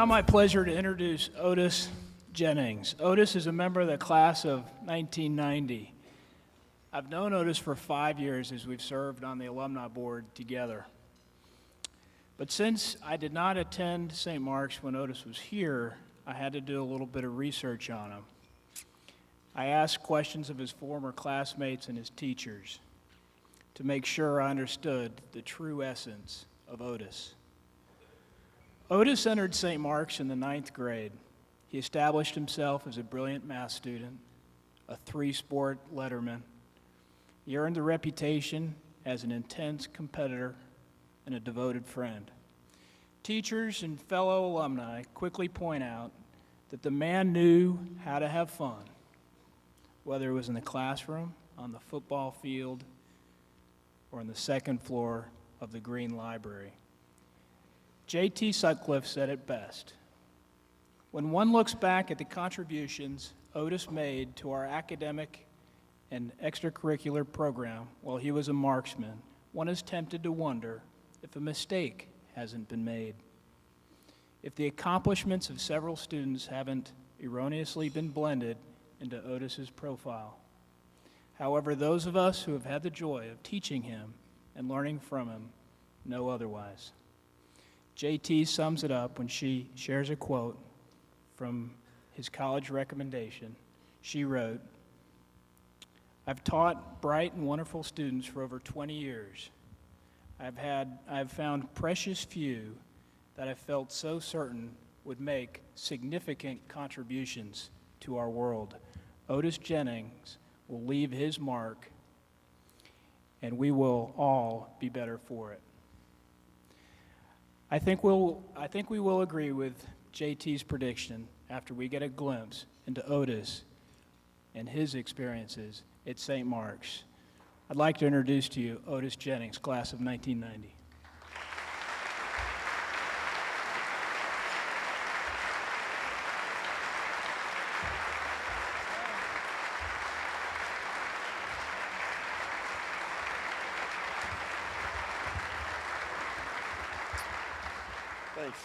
now my pleasure to introduce Otis Jennings. Otis is a member of the class of 1990. I've known Otis for 5 years as we've served on the Alumni Board together. But since I did not attend St. Mark's when Otis was here, I had to do a little bit of research on him. I asked questions of his former classmates and his teachers to make sure I understood the true essence of Otis. Otis entered St. Mark's in the 9th grade. He established himself as a brilliant math student, a 3-sport letterman. He earned the reputation as an intense competitor and a devoted friend. Teachers and fellow alumni quickly point out that the man knew how to have fun, whether it was in the classroom, on the football field, or on the 2nd floor of the Green Library. J.T. Sutcliffe said it best. When one looks back at the contributions Otis made to our academic and extracurricular program while he was a marksman, one is tempted to wonder if a mistake hasn't been made. If the accomplishments of several students haven't erroneously been blended into Otis's profile. However, those of us who have had the joy of teaching him and learning from him know otherwise. JT sums it up when she shares a quote from his college recommendation. She wrote, "I've taught bright and wonderful students for over 20 years. I've found precious few that I felt so certain would make significant contributions to our world. Otis Jennings will leave his mark, and we will all be better for it." I think we will agree with JT's prediction after we get a glimpse into Otis and his experiences at St. Mark's. I'd like to introduce to you Otis Jennings, class of 1990. Thanks.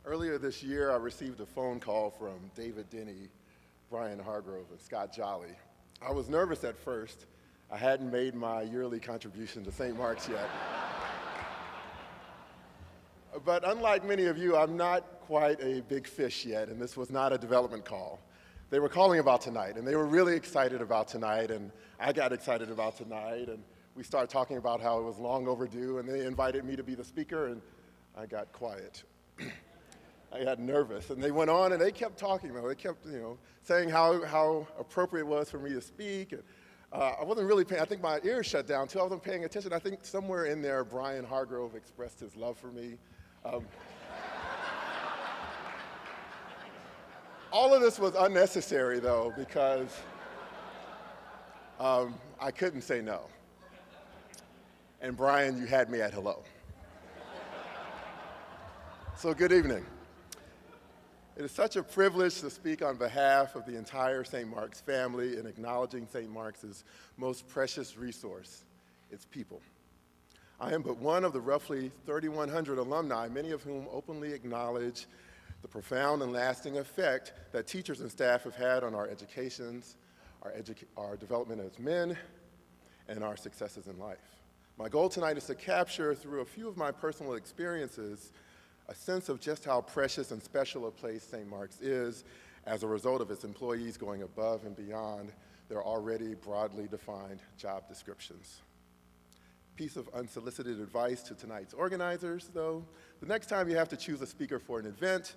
Earlier this year, I received a phone call from David Denny, Brian Hargrove, and Scott Jolly. I was nervous at first. I hadn't made my yearly contribution to St. Mark's yet. But unlike many of you, I'm not quite a big fish yet, and this was not a development call. They were calling about tonight, and they were really excited about tonight, and I got excited about tonight, and we started talking about how it was long overdue, and they invited me to be the speaker, and I got quiet. I got nervous, and they went on, and they kept talking, though. They kept, saying how appropriate it was for me to speak. And, I wasn't really paying, I think my ears shut down, too. I wasn't paying attention. I think somewhere in there, Brian Hargrove expressed his love for me. All of this was unnecessary, though, because I couldn't say no. And Brian, you had me at hello. So good evening. It is such a privilege to speak on behalf of the entire St. Mark's family in acknowledging St. Mark's most precious resource, its people. I am but one of the roughly 3,100 alumni, many of whom openly acknowledge the profound and lasting effect that teachers and staff have had on our educations, our development as men, and our successes in life. My goal tonight is to capture, through a few of my personal experiences, a sense of just how precious and special a place St. Mark's is as a result of its employees going above and beyond their already broadly defined job descriptions. Piece of unsolicited advice to tonight's organizers, though: the next time you have to choose a speaker for an event,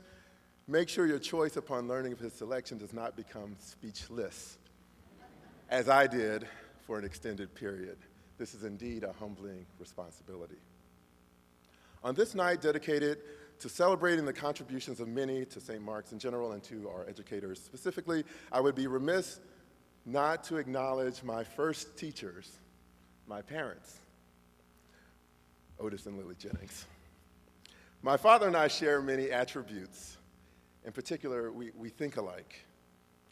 make sure your choice upon learning of his selection does not become speechless, as I did for an extended period. This is indeed a humbling responsibility. On this night dedicated to celebrating the contributions of many to St. Mark's in general and to our educators specifically, I would be remiss not to acknowledge my first teachers, my parents, Otis and Lily Jennings. My father and I share many attributes. In particular, we think alike.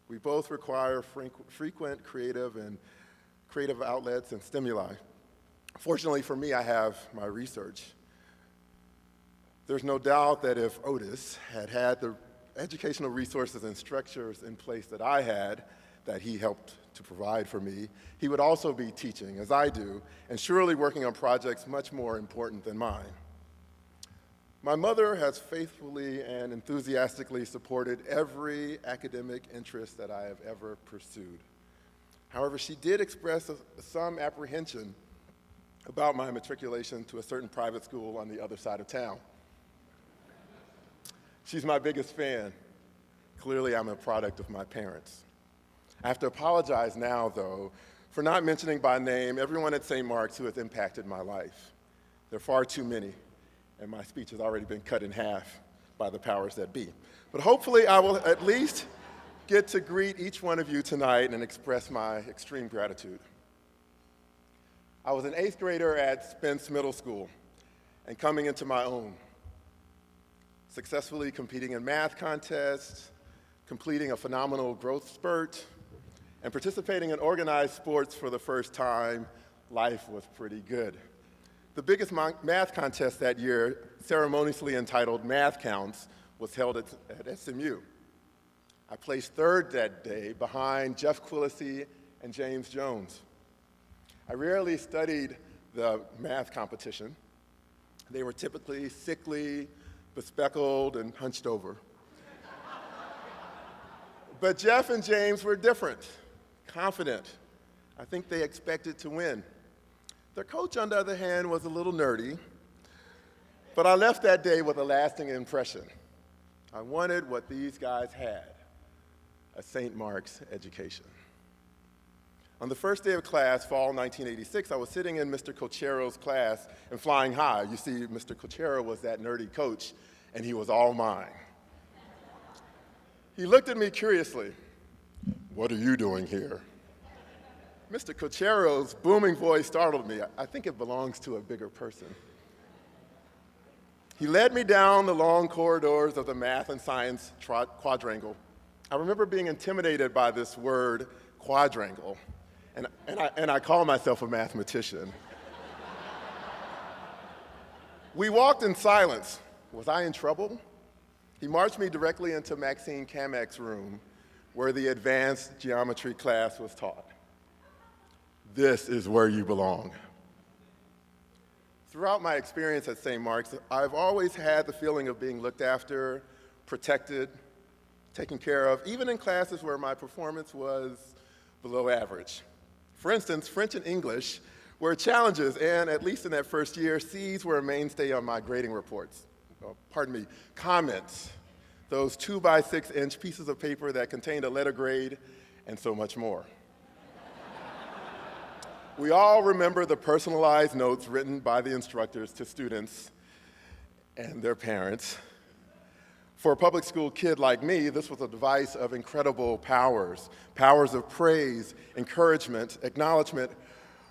We both require frequent creative outlets and stimuli. Fortunately for me, I have my research. There's no doubt that if Otis had had the educational resources and structures in place that I had, that he helped to provide for me, he would also be teaching, as I do, and surely working on projects much more important than mine. My mother has faithfully and enthusiastically supported every academic interest that I have ever pursued. However, she did express some apprehension about my matriculation to a certain private school on the other side of town. She's my biggest fan. Clearly, I'm a product of my parents. I have to apologize now, though, for not mentioning by name everyone at St. Mark's who has impacted my life. There are far too many, and my speech has already been cut in half by the powers that be. But hopefully, I will at least get to greet each one of you tonight and express my extreme gratitude. I was an 8th grader at Spence Middle School and coming into my own, successfully competing in math contests, completing a phenomenal growth spurt, and participating in organized sports for the first time. Life was pretty good. The biggest math contest that year, ceremoniously entitled Math Counts, was held at SMU. I placed 3rd that day behind Jeff Quillisi and James Jones. I rarely studied the math competition. They were typically sickly, bespectacled, and hunched over. But Jeff and James were different, confident. I think they expected to win. Their coach, on the other hand, was a little nerdy, but I left that day with a lasting impression. I wanted what these guys had, a St. Mark's education. On the first day of class, fall 1986, I was sitting in Mr. Cochero's class and flying high. You see, Mr. Cochero was that nerdy coach, and he was all mine. He looked at me curiously. "What are you doing here?" Mr. Cochero's booming voice startled me. I think it belongs to a bigger person. He led me down the long corridors of the math and science quadrangle. I remember being intimidated by this word, quadrangle, and I call myself a mathematician. We walked in silence. Was I in trouble? He marched me directly into Maxine Kamak's room, where the advanced geometry class was taught. This is where you belong. Throughout my experience at St. Mark's, I've always had the feeling of being looked after, protected, taken care of, even in classes where my performance was below average. For instance, French and English were challenges, and at least in that first year, C's were a mainstay on my grading reports. Comments, those 2-by-6-inch pieces of paper that contained a letter grade, and so much more. We all remember the personalized notes written by the instructors to students and their parents. For a public school kid like me, this was a device of incredible powers. Powers of praise, encouragement, acknowledgement,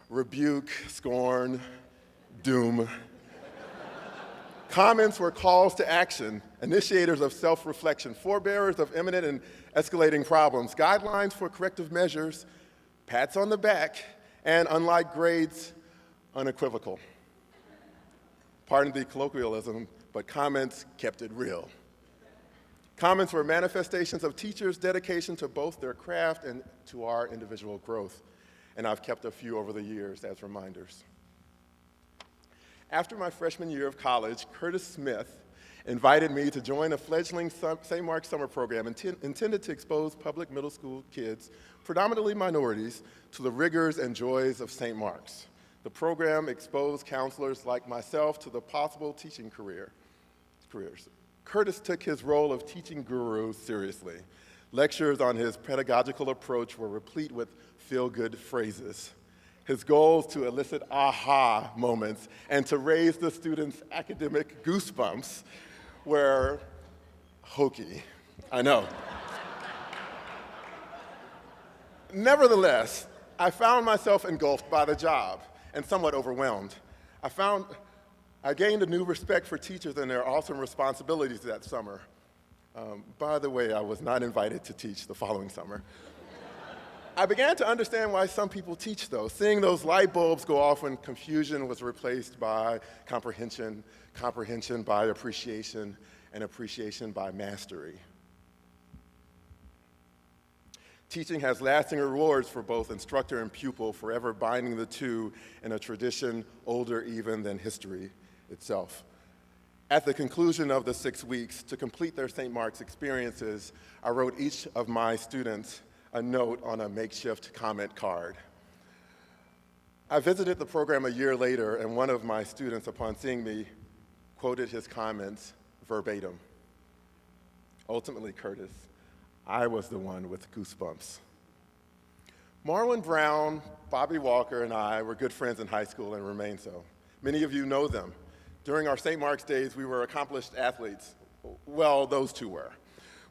rebuke, scorn, doom. Comments were calls to action, initiators of self-reflection, forebearers of imminent and escalating problems, guidelines for corrective measures, pats on the back, and unlike grades, unequivocal. Pardon the colloquialism, but comments kept it real. Comments were manifestations of teachers' dedication to both their craft and to our individual growth, and I've kept a few over the years as reminders. After my freshman year of college, Curtis Smith invited me to join a fledgling St. Mark's summer program intended to expose public middle school kids, predominantly minorities, to the rigors and joys of St. Mark's. The program exposed counselors like myself to the possible teaching careers. Curtis took his role of teaching guru seriously. Lectures on his pedagogical approach were replete with feel-good phrases. His goals to elicit aha moments and to raise the students' academic goosebumps were hokey. I know. Nevertheless, I found myself engulfed by the job and somewhat overwhelmed. I gained a new respect for teachers and their awesome responsibilities that summer. By the way, I was not invited to teach the following summer. I began to understand why some people teach, though, seeing those light bulbs go off when confusion was replaced by comprehension, comprehension by appreciation, and appreciation by mastery. Teaching has lasting rewards for both instructor and pupil, forever binding the two in a tradition older even than history itself. At the conclusion of the 6 weeks, to complete their St. Mark's experiences, I wrote each of my students a note on a makeshift comment card. I visited the program a year later, and one of my students, upon seeing me, quoted his comments verbatim. Ultimately, Curtis, I was the one with goosebumps. Marlon Brown, Bobby Walker, and I were good friends in high school and remain so. Many of you know them. During our St. Mark's days, we were accomplished athletes. Well, those two were.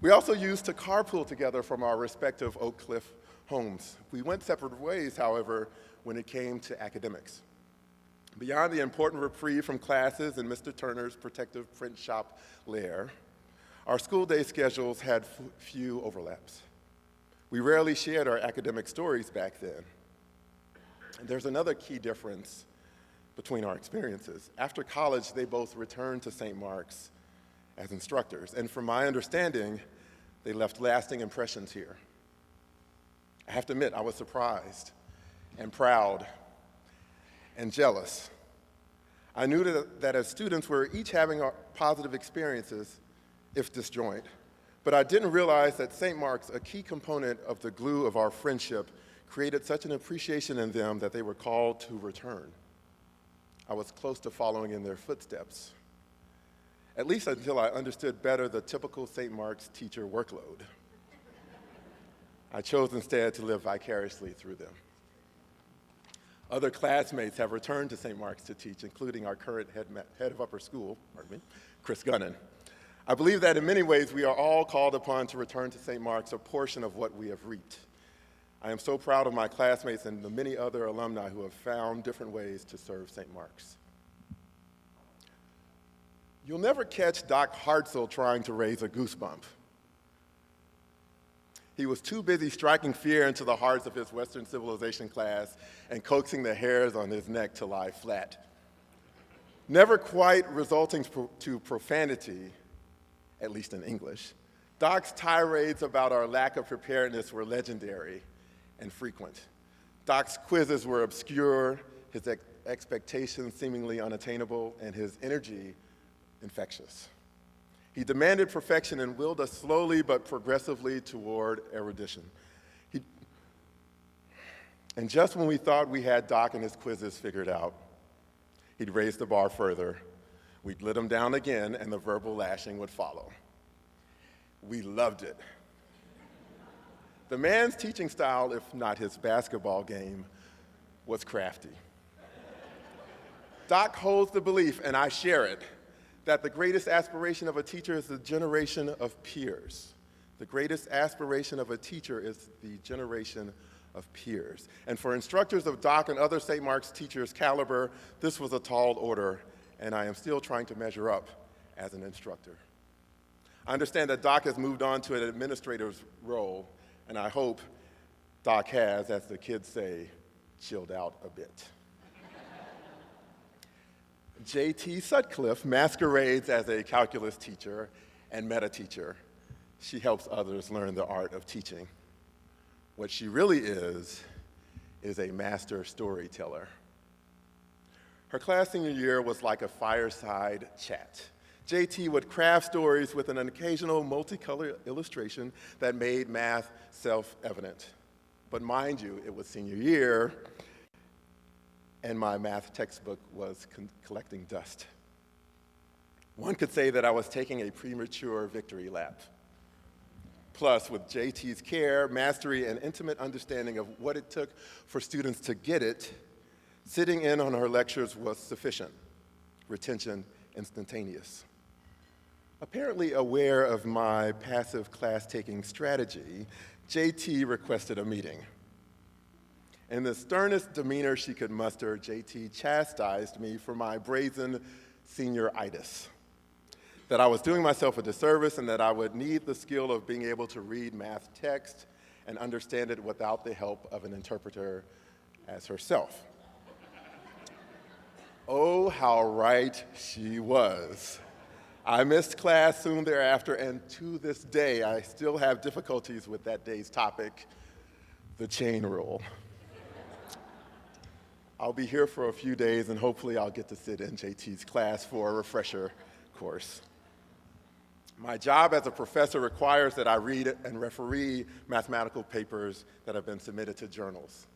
We also used to carpool together from our respective Oak Cliff homes. We went separate ways, however, when it came to academics. Beyond the important reprieve from classes in Mr. Turner's protective print shop lair, our school day schedules had few overlaps. We rarely shared our academic stories back then. And there's another key difference between our experiences. After college, they both returned to St. Mark's as instructors, and from my understanding, they left lasting impressions here. I have to admit, I was surprised and proud and jealous. I knew that as students, we were each having our positive experiences, if disjoint, but I didn't realize that St. Mark's, a key component of the glue of our friendship, created such an appreciation in them that they were called to return. I was close to following in their footsteps, at least until I understood better the typical St. Mark's teacher workload. I chose instead to live vicariously through them. Other classmates have returned to St. Mark's to teach, including our current head of upper school, Chris Gunnan. I believe that in many ways we are all called upon to return to St. Mark's a portion of what we have reaped. I am so proud of my classmates and the many other alumni who have found different ways to serve St. Mark's. You'll never catch Doc Hartzell trying to raise a goosebump. He was too busy striking fear into the hearts of his Western civilization class and coaxing the hairs on his neck to lie flat. Never quite resulting to profanity, at least in English, Doc's tirades about our lack of preparedness were legendary and frequent. Doc's quizzes were obscure, his expectations seemingly unattainable, and his energy infectious. He demanded perfection and willed us slowly but progressively toward erudition. And just when we thought we had Doc and his quizzes figured out, he'd raise the bar further, we'd let him down again, and the verbal lashing would follow. We loved it. The man's teaching style, if not his basketball game, was crafty. Doc holds the belief, and I share it, that the greatest aspiration of a teacher is the generation of peers. The greatest aspiration of a teacher is the generation of peers. And for instructors of Doc and other St. Mark's teachers' caliber, this was a tall order, and I am still trying to measure up as an instructor. I understand that Doc has moved on to an administrator's role, and I hope Doc has, as the kids say, chilled out a bit. J.T. Sutcliffe masquerades as a calculus teacher and meta teacher. She helps others learn the art of teaching. What she really is a master storyteller. Her class senior year was like a fireside chat. J.T. would craft stories with an occasional multicolored illustration that made math self-evident. But mind you, it was senior year, and my math textbook was collecting dust. One could say that I was taking a premature victory lap. Plus, with JT's care, mastery, and intimate understanding of what it took for students to get it, sitting in on her lectures was sufficient. Retention instantaneous. Apparently aware of my passive class-taking strategy, JT requested a meeting. In the sternest demeanor she could muster, JT chastised me for my brazen senioritis, that I was doing myself a disservice and that I would need the skill of being able to read math text and understand it without the help of an interpreter as herself. Oh, how right she was. I missed class soon thereafter, and to this day, I still have difficulties with that day's topic, the chain rule. I'll be here for a few days, and hopefully I'll get to sit in JT's class for a refresher course. My job as a professor requires that I read and referee mathematical papers that have been submitted to journals.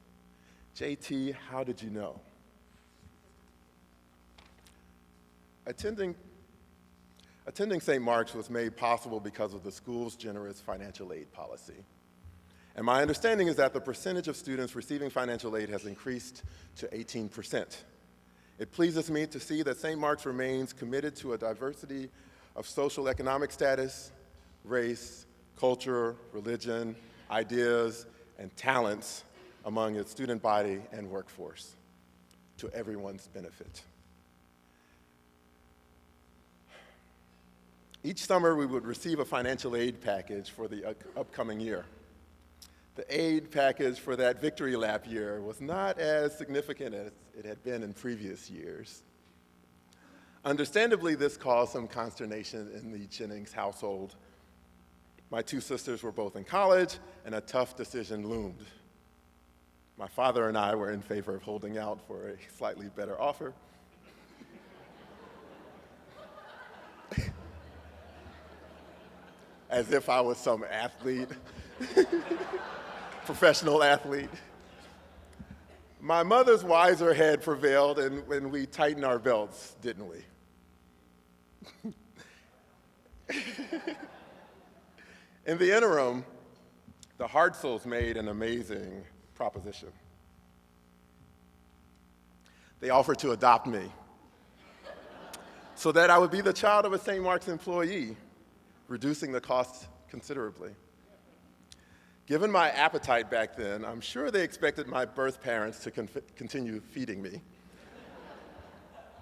JT, how did you know? Attending St. Mark's was made possible because of the school's generous financial aid policy. And my understanding is that the percentage of students receiving financial aid has increased to 18%. It pleases me to see that St. Mark's remains committed to a diversity of social economic status, race, culture, religion, ideas, and talents among its student body and workforce, to everyone's benefit. Each summer, we would receive a financial aid package for the upcoming year. The aid package for that victory lap year was not as significant as it had been in previous years. Understandably, this caused some consternation in the Jennings household. My two sisters were both in college, and a tough decision loomed. My father and I were in favor of holding out for a slightly better offer. As if I was some athlete, professional athlete. My mother's wiser head prevailed, and we tightened our belts, didn't we? In the interim, the Hartzels made an amazing proposition. They offered to adopt me so that I would be the child of a St. Mark's employee, reducing the cost considerably. Given my appetite back then, I'm sure they expected my birth parents to continue feeding me.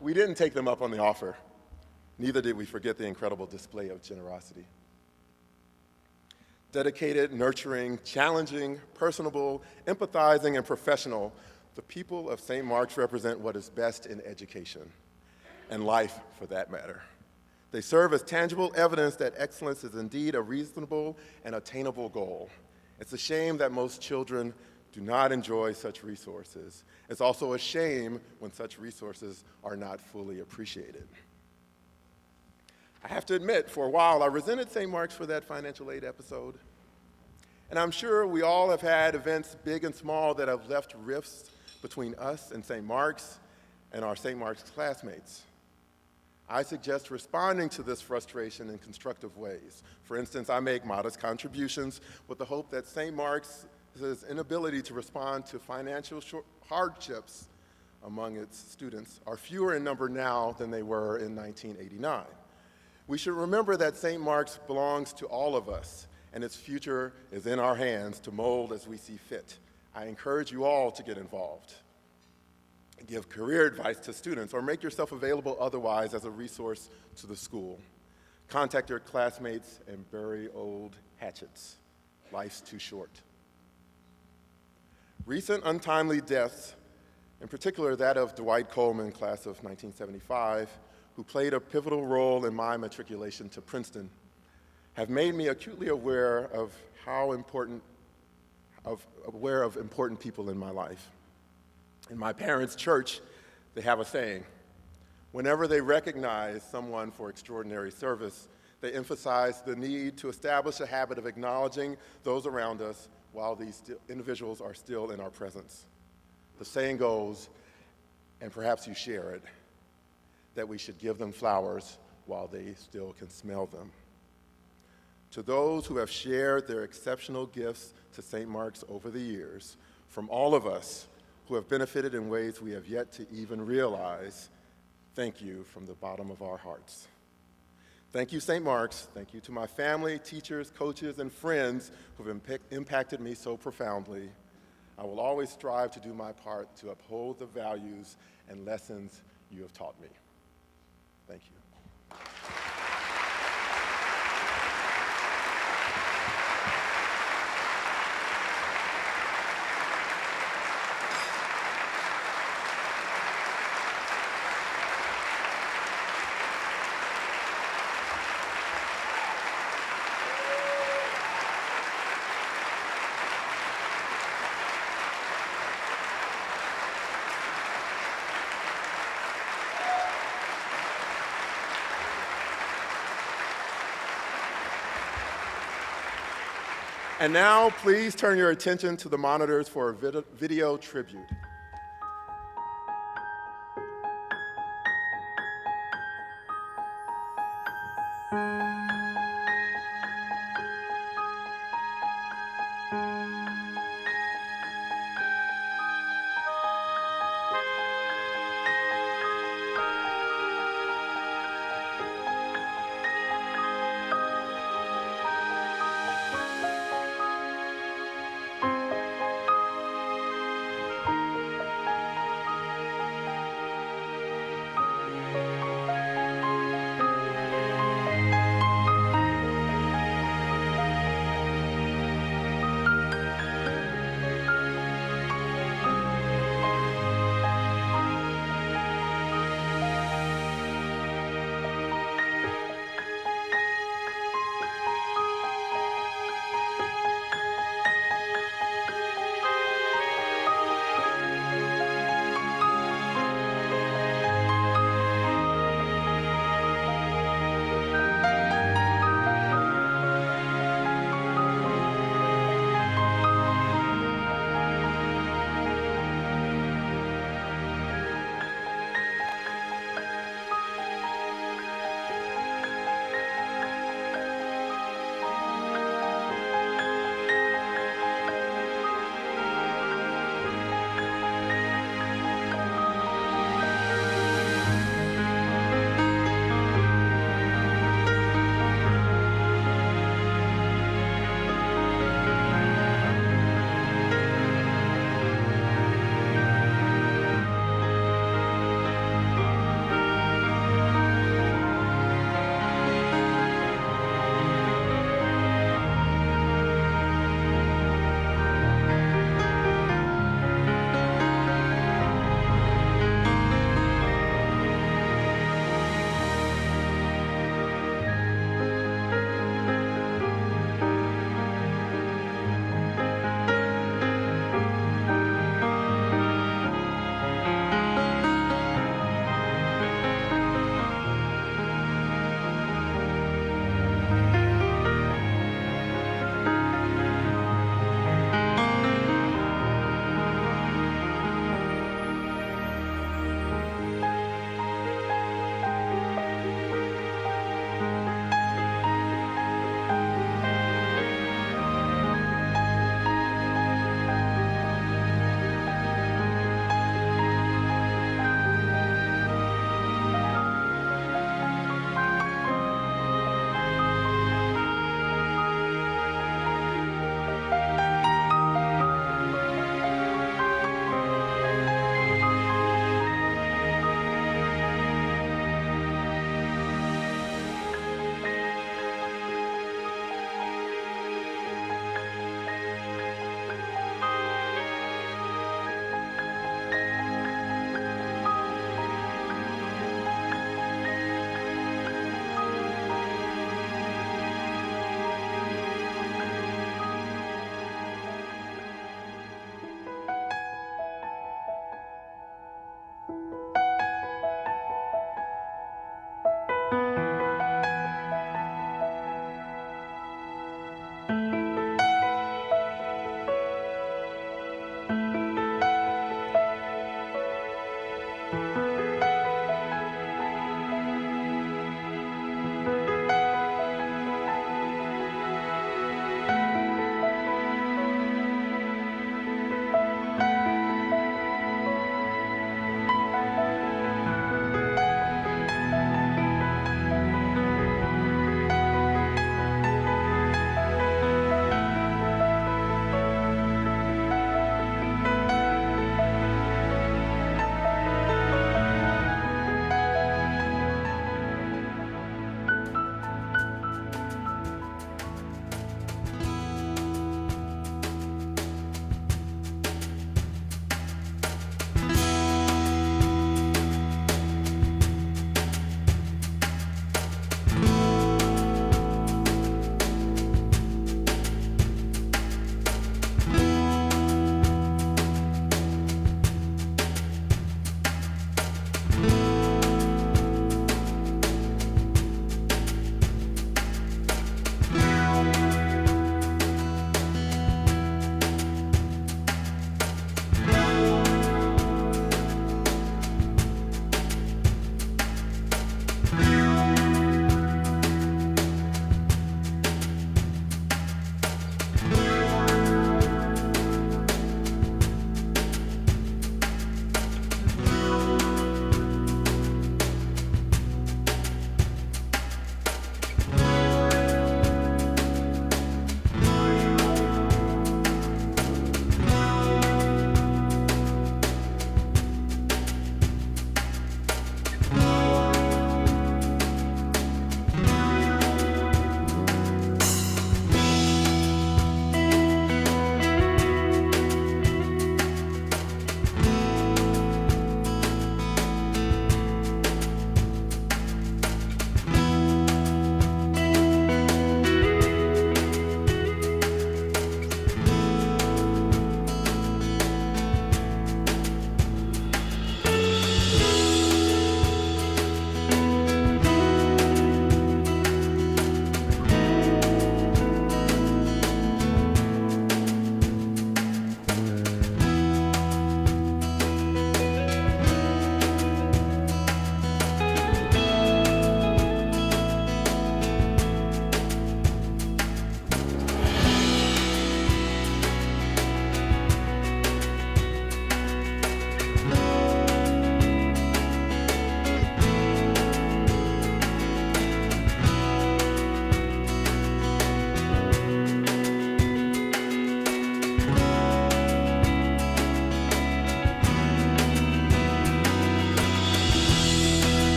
We didn't take them up on the offer. Neither did we forget the incredible display of generosity. Dedicated, nurturing, challenging, personable, empathizing, and professional, the people of St. Mark's represent what is best in education, and life for that matter. They serve as tangible evidence that excellence is indeed a reasonable and attainable goal. It's a shame that most children do not enjoy such resources. It's also a shame when such resources are not fully appreciated. I have to admit, for a while, I resented St. Mark's for that financial aid episode. And I'm sure we all have had events, big and small, that have left rifts between us and St. Mark's and our St. Mark's classmates. I suggest responding to this frustration in constructive ways. For instance, I make modest contributions with the hope that St. Mark's' inability to respond to financial hardships among its students are fewer in number now than they were in 1989. We should remember that St. Mark's belongs to all of us, and its future is in our hands to mold as we see fit. I encourage you all to get involved. Give career advice to students, or make yourself available otherwise as a resource to the school. Contact your classmates and bury old hatchets. Life's too short. Recent untimely deaths, in particular that of Dwight Coleman, class of 1975, who played a pivotal role in my matriculation to Princeton, have made me acutely aware of important people in my life. In my parents' church, they have a saying: whenever they recognize someone for extraordinary service, they emphasize the need to establish a habit of acknowledging those around us while these individuals are still in our presence. The saying goes, and perhaps you share it, that we should give them flowers while they still can smell them. To those who have shared their exceptional gifts to St. Mark's over the years, from all of us who have benefited in ways we have yet to even realize, thank you from the bottom of our hearts. Thank you, St. Mark's. Thank you to my family, teachers, coaches, and friends who have impacted me so profoundly. I will always strive to do my part to uphold the values and lessons you have taught me. Thank you. And now, please turn your attention to the monitors for a video tribute.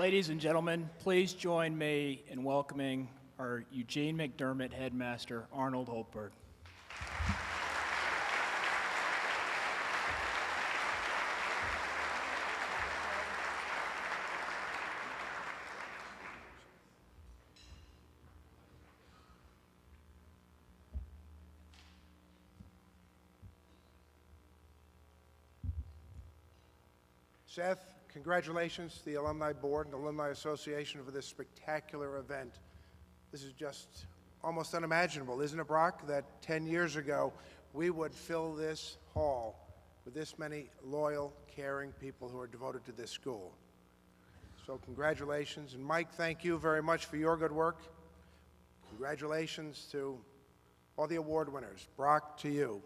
Ladies and gentlemen, please join me in welcoming our Eugene McDermott headmaster, Arnold Holtberg. Seth, congratulations to the Alumni Board and Alumni Association for this spectacular event. This is just almost unimaginable, isn't it, Brock, that 10 years ago we would fill this hall with this many loyal, caring people who are devoted to this school. So congratulations. And Mike, thank you very much for your good work. Congratulations to all the award winners. Brock, to you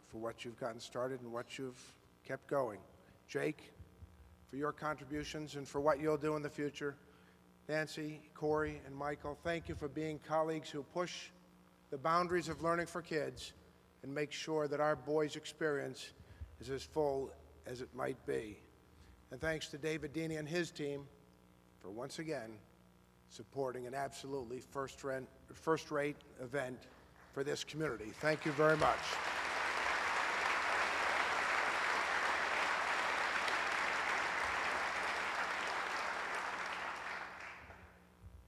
for what you've gotten started and what you've kept going. Jake, for your contributions and for what you'll do in the future. Nancy, Corey, and Michael, thank you for being colleagues who push the boundaries of learning for kids and make sure that our boys' experience is as full as it might be. And thanks to David Deeney and his team for once again supporting an absolutely first-rate event for this community. Thank you very much.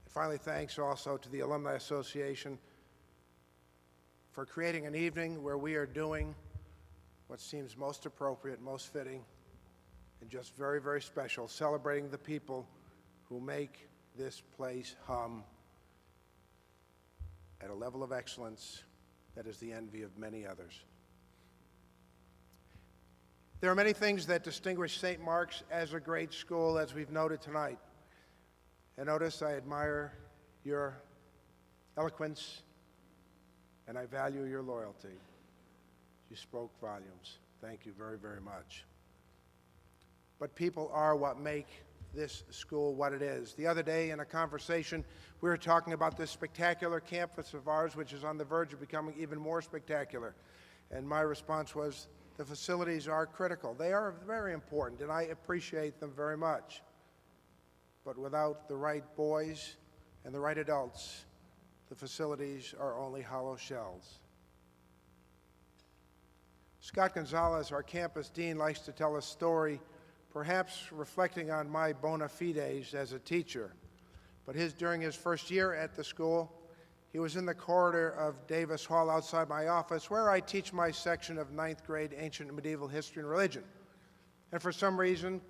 Finally, thanks also to the Alumni Association for creating an evening where we are doing what seems most appropriate, most fitting, and just very, very special, celebrating the people who make this place hum at a level of excellence that is the envy of many others. There are many things that distinguish St. Mark's as a great school, as we've noted tonight. And notice I admire your eloquence and I value your loyalty. You spoke volumes. Thank you very, very much. But people are what make this school what it is. The other day in a conversation, we were talking about this spectacular campus of ours, which is on the verge of becoming even more spectacular. And my response was, the facilities are critical. They are very important, and I appreciate them very much. But without the right boys and the right adults, the facilities are only hollow shells. Scott Gonzalez, our campus dean, likes to tell a story, perhaps reflecting on my bona fides as a teacher. But during his first year at the school, he was in the corridor of Davis Hall outside my office, where I teach my section of 9th grade Ancient and Medieval History and Religion. And for some reason,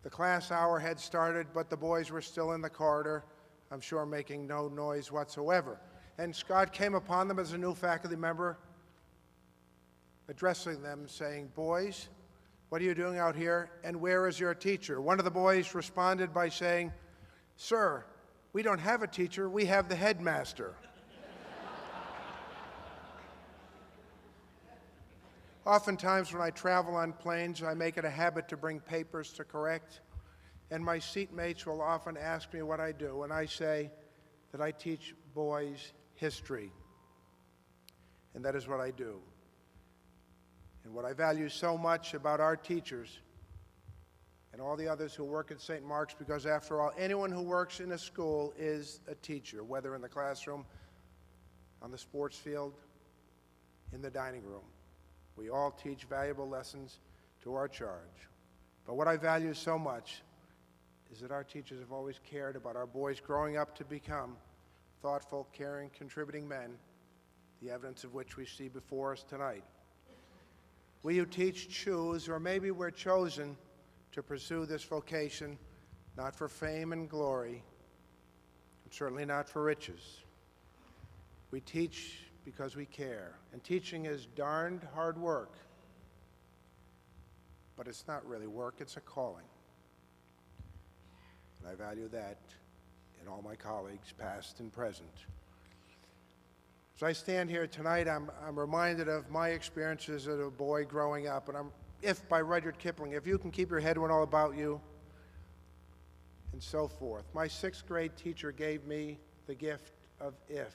the class hour had started, but the boys were still in the corridor, I'm sure making no noise whatsoever. And Scott came upon them as a new faculty member, addressing them, saying, "Boys, what are you doing out here, and where is your teacher?" One of the boys responded by saying, "Sir, we don't have a teacher, we have the headmaster." Oftentimes when I travel on planes, I make it a habit to bring papers to correct, and my seatmates will often ask me what I do, and I say that I teach boys history, and that is what I do. And what I value so much about our teachers and all the others who work at St. Mark's, because after all, anyone who works in a school is a teacher, whether in the classroom, on the sports field, in the dining room. We all teach valuable lessons to our charge. But what I value so much is that our teachers have always cared about our boys growing up to become thoughtful, caring, contributing men, the evidence of which we see before us tonight. We who teach choose, or maybe we're chosen, to pursue this vocation, not for fame and glory, and certainly not for riches. We teach because we care. And teaching is darned hard work. But it's not really work, it's a calling. And I value that in all my colleagues, past and present. As I stand here tonight, I'm reminded of my experiences as a boy growing up. And If by Rudyard Kipling, if you can keep your head when all about you, and so forth. My 6th grade teacher gave me the gift of If,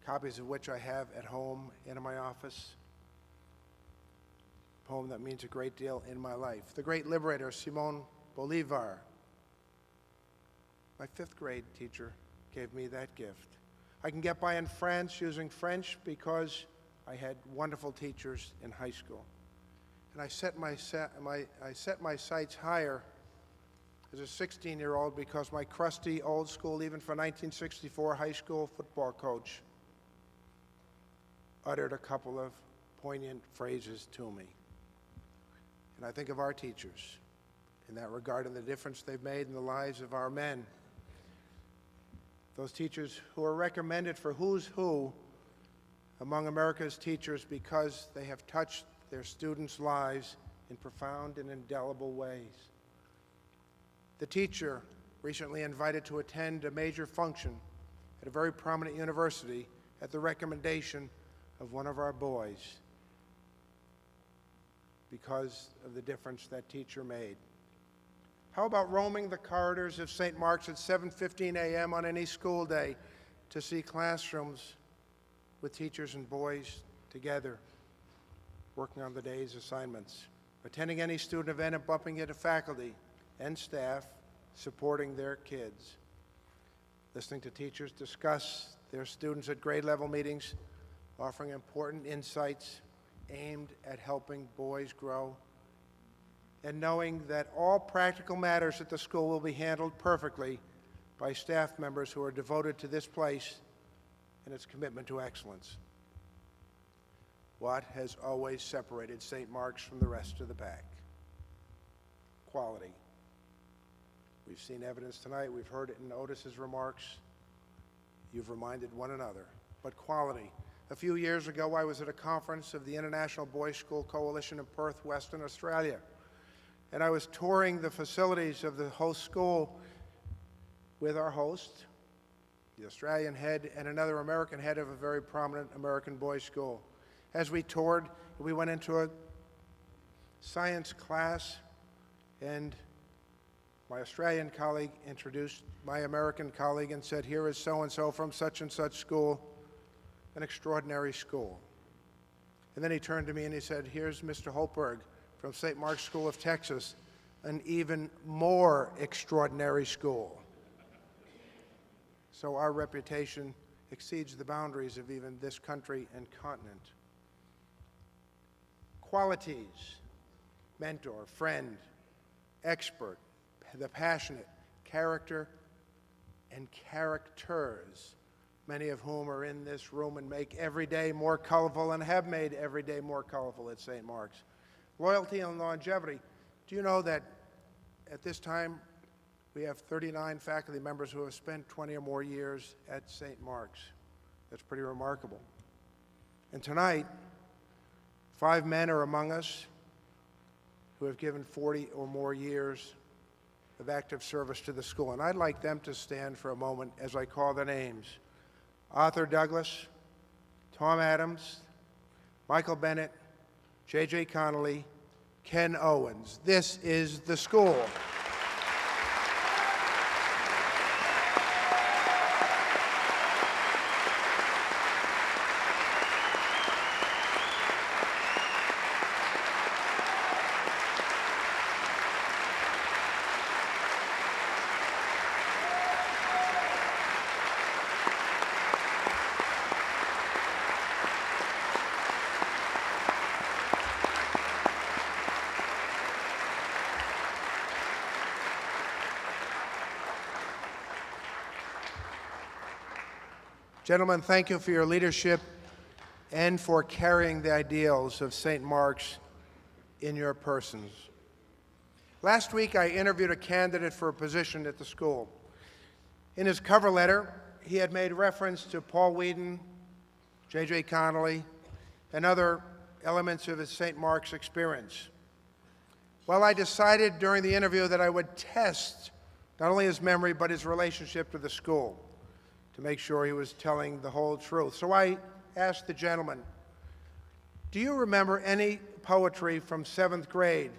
copies of which I have at home and in my office. A poem that means a great deal in my life. The great liberator Simón Bolívar My fifth grade teacher gave me that gift. I can get by in France using French because I had wonderful teachers in high school. And I set my sights higher as a 16-year-old because my crusty, old school, even for 1964 high school football coach uttered a couple of poignant phrases to me. And I think of our teachers in that regard and the difference they've made in the lives of our men. Those teachers who are recommended for who's who among America's teachers because they have touched their students' lives in profound and indelible ways. The teacher recently invited to attend a major function at a very prominent university at the recommendation of one of our boys because of the difference that teacher made. How about roaming the corridors of St. Mark's at 7:15 a.m. on any school day to see classrooms with teachers and boys together, working on the day's assignments, attending any student event and bumping into faculty and staff supporting their kids, listening to teachers discuss their students at grade level meetings, offering important insights aimed at helping boys grow, and knowing that all practical matters at the school will be handled perfectly by staff members who are devoted to this place and its commitment to excellence. What has always separated St. Mark's from the rest of the pack? Quality. We've seen evidence tonight. We've heard it in Otis's remarks. You've reminded one another. But quality. A few years ago, I was at a conference of the International Boys' School Coalition in Perth, Western Australia. And I was touring the facilities of the host school with our host, the Australian head, and another American head of a very prominent American boys' school. As we toured, we went into a science class, and my Australian colleague introduced my American colleague and said, "Here is so-and-so from such and such school, an extraordinary school." And then he turned to me and he said, "Here's Mr. Holtberg from St. Mark's School of Texas, an even more extraordinary school." So our reputation exceeds the boundaries of even this country and continent. Qualities: mentor, friend, expert, the passionate, character, and characters, many of whom are in this room and make every day more colorful and have made every day more colorful at St. Mark's. Loyalty and longevity. Do you know that at this time we have 39 faculty members who have spent 20 or more years at St. Mark's? That's pretty remarkable. And tonight, 5 men are among us who have given 40 or more years of active service to the school. And I'd like them to stand for a moment as I call the names. Arthur Douglas, Tom Adams, Michael Bennett, J.J. Connolly, Ken Owens. This is the school. Gentlemen, thank you for your leadership and for carrying the ideals of St. Mark's in your persons. Last week, I interviewed a candidate for a position at the school. In his cover letter, he had made reference to Paul Whedon, J.J. Connolly, and other elements of his St. Mark's experience. Well, I decided during the interview that I would test not only his memory, but his relationship to the school, to make sure he was telling the whole truth. So I asked the gentleman, "Do you remember any poetry from 7th grade?"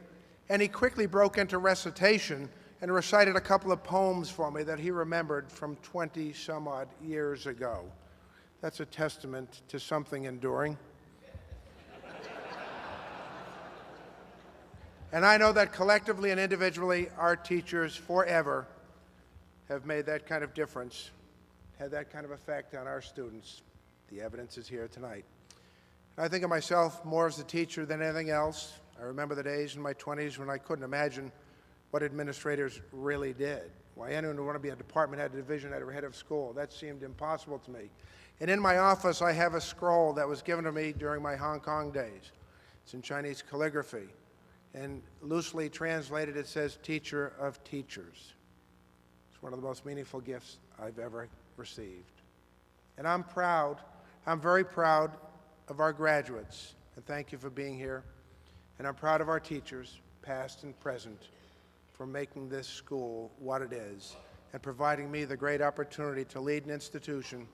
And he quickly broke into recitation and recited a couple of poems for me that he remembered from 20-some-odd years ago. That's a testament to something enduring. And I know that collectively and individually, our teachers forever have made that kind of difference, had that kind of effect on our students. The evidence is here tonight. I think of myself more as a teacher than anything else. I remember the days in my 20s when I couldn't imagine what administrators really did. Why anyone would want to be a department head, a division head, or head of school. That seemed impossible to me. And in my office, I have a scroll that was given to me during my Hong Kong days. It's in Chinese calligraphy. And loosely translated, it says, Teacher of Teachers. It's one of the most meaningful gifts I've ever received. And I'm proud, I'm very proud of our graduates, and thank you for being here. And I'm proud of our teachers, past and present, for making this school what it is and providing me the great opportunity to lead an institution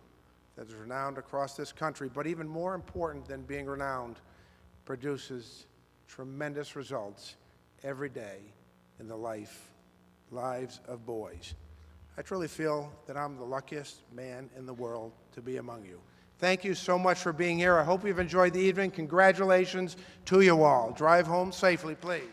that is renowned across this country, but even more important than being renowned, produces tremendous results every day in the lives of boys. I truly feel that I'm the luckiest man in the world to be among you. Thank you so much for being here. I hope you've enjoyed the evening. Congratulations to you all. Drive home safely, please.